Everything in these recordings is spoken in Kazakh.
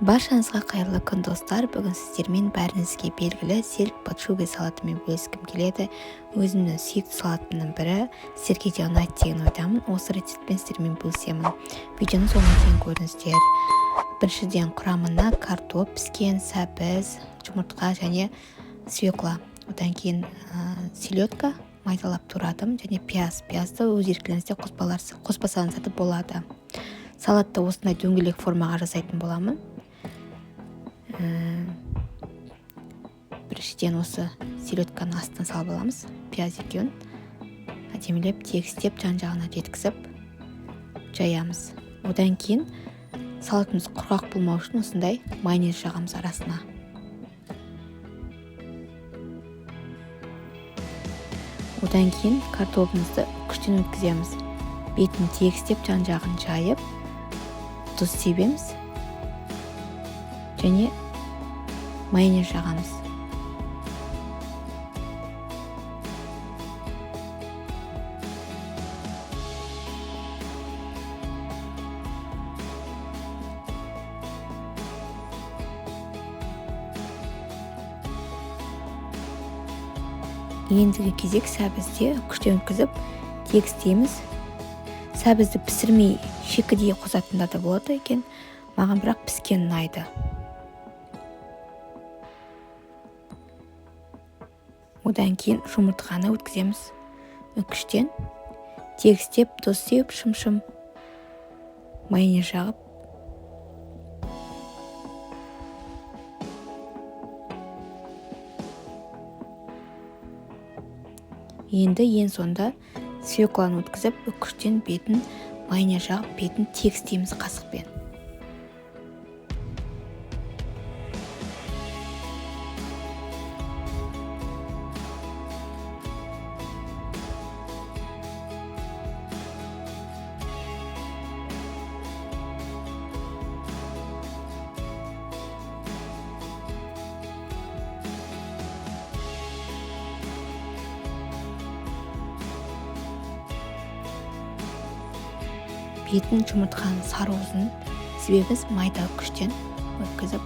Баршаңызға қайырлы күн достар. Бүгін сіздермен бәріңізге белгілі сельдь подшубай салатымен бөліскім келеді. Өзімнің сүйікті салатымның бірі, сіздерге де ұнайды деген ойдамын. Осы рецептпен сіздермен бөлісемін. Видеоны соңына дейін көріңіздер. Біріншіден құрамына картоп, піскен сәбіз, жұмыртқа және свекла. Одан кейін селедка майдалап турадым және пиязды өз еркіңізде қоспасаңыздар да болады. Салатты осындай дөңгелек формаға жасайтын боламын. Біріншіден осы селедканы астына салып аламыз. Пияз екеуін әдемілеп тегістеп жан-жағына жеткізіп жаямыз. Одан кейін салатымыз құрғақ болмау үшін осындай майонез жағамыз арасына. Одан кейін картопымызды күштен өткіземіз. Бетін тегістеп жан-жағын жайып, тұз себеміз және майонез жағамыз. Ендігі кезек сәбізде күштен өткізіп тегістейміз. Сәбізді пісірмей шикідей қосатындар да болады екен. Маған бірақ піскен ұнайды. Одан кейін жұмыртқаны өткіземіз. Күштен тегістеп, тұз сеуіп, шым-шым майонез жағып. Енді ең сонда свекланы өткізіп, күштен бетін майонез жағып, бетін тегістейміз қасықпен. Бетін жұмыртқаның сары уызын себебіз майда күштен өткізіп.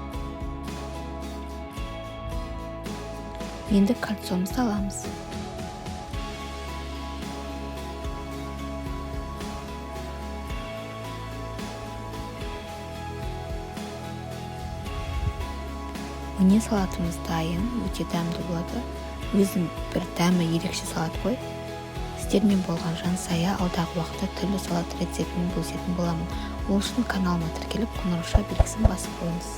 Енді кальциямызды аламыз. Міне салатымыз дайын, өте дәмді болады. Өзім бір дәмі ерекше салат қой. Сіздермен болған жансая алдағы уақытта түрлі салат рецептімен бөлісетін боламын. Ол үшін каналыма тіркеліп қоңырау белгісін басып қойыңыз.